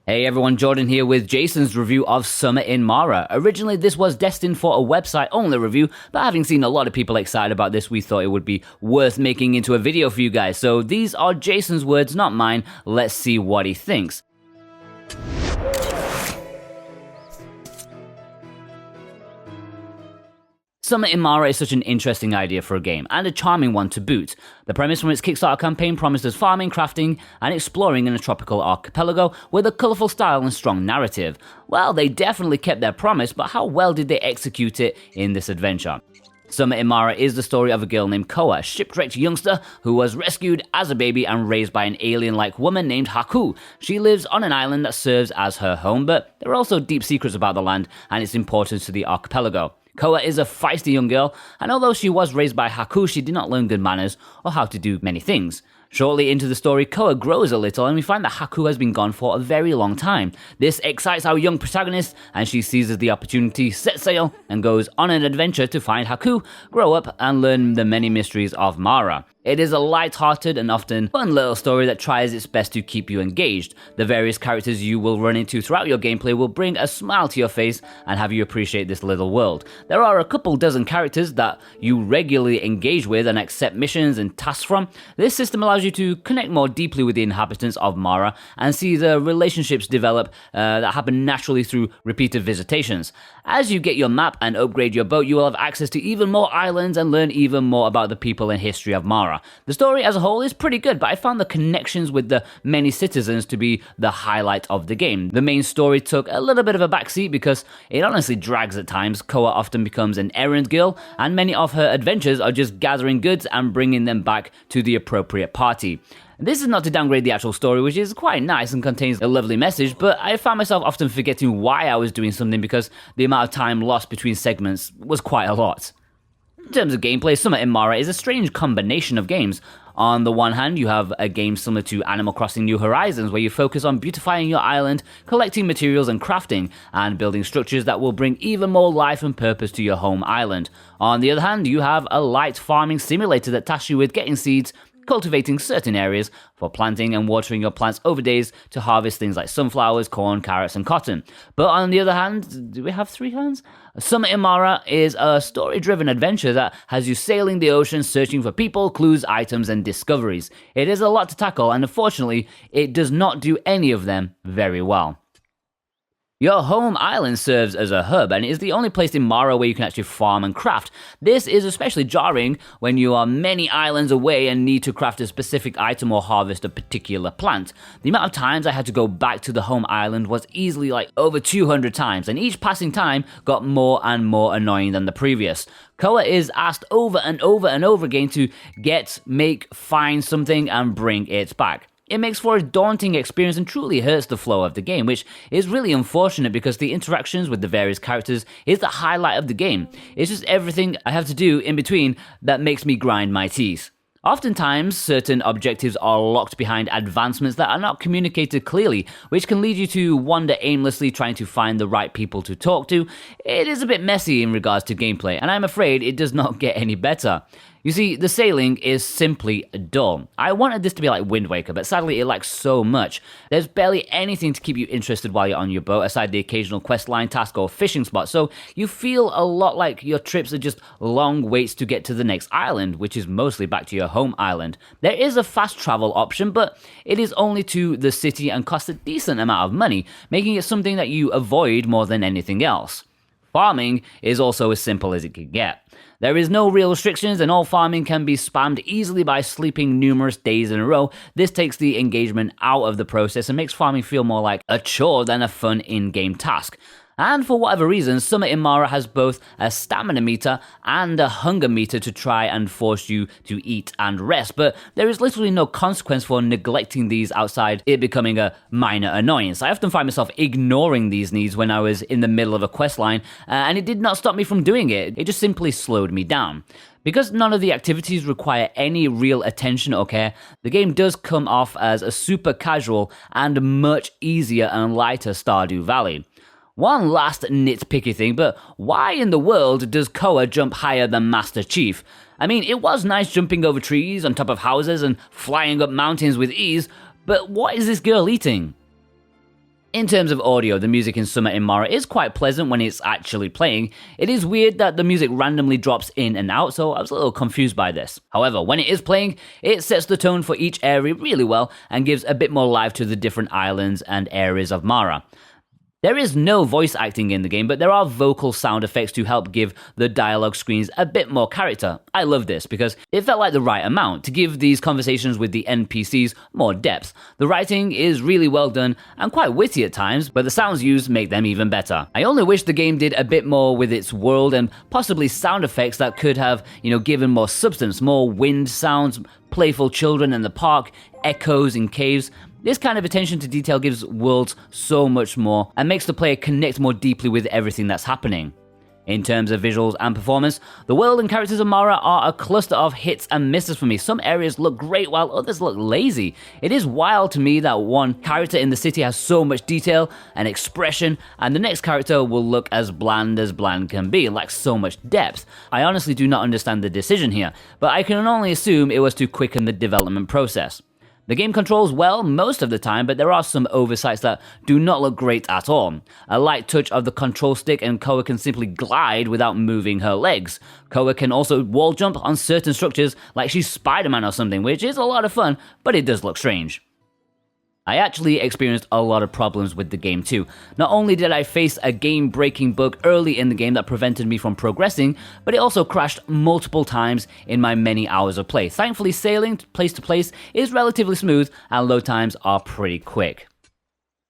Hey everyone, Jordan here with Jason's review of Summer in Mara. Originally, this was destined for a website-only review, but having seen a lot of people excited about this, we thought it would be worth making into a video for you guys. So these are Jason's words, not mine. Let's see what he thinks. Summer in Mara is such an interesting idea for a game, and a charming one to boot. The premise from its Kickstarter campaign promises farming, crafting, and exploring in a tropical archipelago with a colourful style and strong narrative. Well, they definitely kept their promise, but how well did they execute it in this adventure? Summer in Mara is the story of a girl named Koa, a shipwrecked youngster who was rescued as a baby and raised by an alien-like woman named Haku. She lives on an island that serves as her home, but there are also deep secrets about the land and its importance to the archipelago. Koa is a feisty young girl, and although she was raised by Haku, she did not learn good manners or how to do many things. Shortly into the story, Koa grows a little, and we find that Haku has been gone for a very long time. This excites our young protagonist, and she seizes the opportunity, sets sail, and goes on an adventure to find Haku, grow up, and learn the many mysteries of Mara. It is a light-hearted and often fun little story that tries its best to keep you engaged. The various characters you will run into throughout your gameplay will bring a smile to your face and have you appreciate this little world. There are a couple dozen characters that you regularly engage with and accept missions and tasks from. This system allows you to connect more deeply with the inhabitants of Mara and see the relationships develop that happen naturally through repeated visitations. As you get your map and upgrade your boat, you will have access to even more islands and learn even more about the people and history of Mara. The story as a whole is pretty good, but I found the connections with the many citizens to be the highlight of the game. The main story took a little bit of a backseat because it honestly drags at times. Koa often becomes an errand girl, and many of her adventures are just gathering goods and bringing them back to the appropriate party. This is not to downgrade the actual story, which is quite nice and contains a lovely message, but I found myself often forgetting why I was doing something because the amount of time lost between segments was quite a lot. In terms of gameplay, Summer in Mara is a strange combination of games. On the one hand, you have a game similar to Animal Crossing New Horizons, where you focus on beautifying your island, collecting materials and crafting, and building structures that will bring even more life and purpose to your home island. On the other hand, you have a light farming simulator that tasks you with getting seeds, cultivating certain areas for planting and watering your plants over days to harvest things like sunflowers, corn, carrots, and cotton. But on the other hand, do we have three hands? Summer in Mara is a story-driven adventure that has you sailing the ocean, searching for people, clues, items, and discoveries. It is a lot to tackle, and unfortunately, it does not do any of them very well. Your home island serves as a hub, and it is the only place in Mara where you can actually farm and craft. This is especially jarring when you are many islands away and need to craft a specific item or harvest a particular plant. The amount of times I had to go back to the home island was easily like over 200 times, and each passing time got more and more annoying than the previous. Koa is asked over and over and over again to get, make, find something, and bring it back. It makes for a daunting experience and truly hurts the flow of the game, which is really unfortunate because the interactions with the various characters is the highlight of the game. It's just everything I have to do in between that makes me grind my teeth. Oftentimes, certain objectives are locked behind advancements that are not communicated clearly, which can lead you to wander aimlessly trying to find the right people to talk to. It is a bit messy in regards to gameplay, and I'm afraid it does not get any better. You see, the sailing is simply dull. I wanted this to be like Wind Waker, but sadly it lacks so much. There's barely anything to keep you interested while you're on your boat, aside the occasional questline task or fishing spot, so you feel a lot like your trips are just long waits to get to the next island, which is mostly back to your home island. There is a fast travel option, but it is only to the city and costs a decent amount of money, making it something that you avoid more than anything else. Farming is also as simple as it can get. There is no real restrictions, and all farming can be spammed easily by sleeping numerous days in a row. This takes the engagement out of the process and makes farming feel more like a chore than a fun in-game task. And for whatever reason, Summer in Mara has both a stamina meter and a hunger meter to try and force you to eat and rest, but there is literally no consequence for neglecting these outside it becoming a minor annoyance. I often find myself ignoring these needs when I was in the middle of a questline, and it did not stop me from doing it. It just simply slowed me down. Because none of the activities require any real attention or care, the game does come off as a super casual and much easier and lighter Stardew Valley. One last nitpicky thing, but why in the world does Koa jump higher than Master Chief? I mean, it was nice jumping over trees, on top of houses, and flying up mountains with ease, but what is this girl eating? In terms of audio, the music in Summer in Mara is quite pleasant when it's actually playing. It is weird that the music randomly drops in and out, so I was a little confused by this. However, when it is playing, it sets the tone for each area really well and gives a bit more life to the different islands and areas of Mara. There is no voice acting in the game, but there are vocal sound effects to help give the dialogue screens a bit more character. I love this because it felt like the right amount to give these conversations with the NPCs more depth. The writing is really well done and quite witty at times, but the sounds used make them even better. I only wish the game did a bit more with its world and possibly sound effects that could have, given more substance, more wind sounds, playful children in the park, echoes in caves. This kind of attention to detail gives worlds so much more and makes the player connect more deeply with everything that's happening. In terms of visuals and performance, the world and characters of Mara are a cluster of hits and misses for me. Some areas look great while others look lazy. It is wild to me that one character in the city has so much detail and expression, and the next character will look as bland can be, lacks so much depth. I honestly do not understand the decision here, but I can only assume it was to quicken the development process. The game controls well most of the time, but there are some oversights that do not look great at all. A light touch of the control stick and Koa can simply glide without moving her legs. Koa can also wall jump on certain structures like she's Spider-Man or something, which is a lot of fun, but it does look strange. I actually experienced a lot of problems with the game too. Not only did I face a game-breaking bug early in the game that prevented me from progressing, but it also crashed multiple times in my many hours of play. Thankfully, sailing place to place is relatively smooth and load times are pretty quick.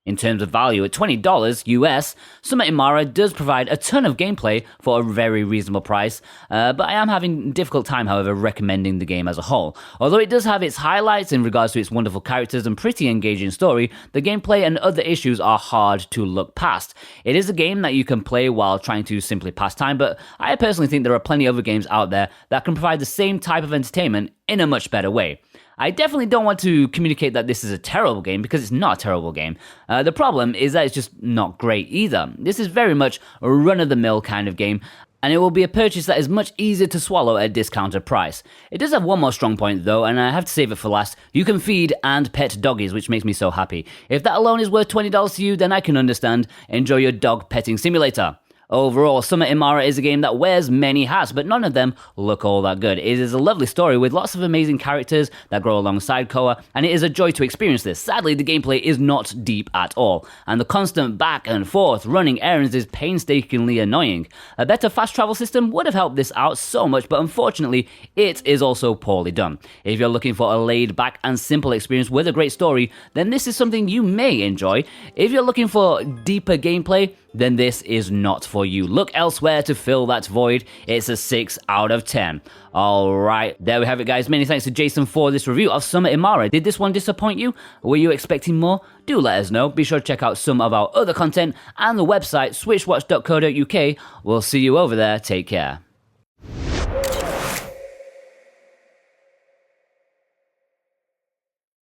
In terms of value, at $20 US, Summer in Mara does provide a ton of gameplay for a very reasonable price, but I am having a difficult time, however, recommending the game as a whole. Although it does have its highlights in regards to its wonderful characters and pretty engaging story, the gameplay and other issues are hard to look past. It is a game that you can play while trying to simply pass time, but I personally think there are plenty of other games out there that can provide the same type of entertainment in a much better way. I definitely don't want to communicate that this is a terrible game, because it's not a terrible game. The problem is that it's just not great either. This is very much a run-of-the-mill kind of game, and it will be a purchase that is much easier to swallow at a discounted price. It does have one more strong point though, and I have to save it for last. You can feed and pet doggies, which makes me so happy. If that alone is worth $20 to you, then I can understand. Enjoy your dog petting simulator. Overall, Summer in Mara is a game that wears many hats, but none of them look all that good. It is a lovely story with lots of amazing characters that grow alongside Koa, and it is a joy to experience this. Sadly, the gameplay is not deep at all, and the constant back and forth running errands is painstakingly annoying. A better fast travel system would have helped this out so much, but unfortunately, it is also poorly done. If you're looking for a laid-back and simple experience with a great story, then this is something you may enjoy. If you're looking for deeper gameplay, then this is not for you. Look elsewhere to fill that void. It's a 6 out of 10. Alright, there we have it guys. Many thanks to Jason for this review of Summer in Mara. Did this one disappoint you? Were you expecting more? Do let us know. Be sure to check out some of our other content and the website switchwatch.co.uk. We'll see you over there. Take care.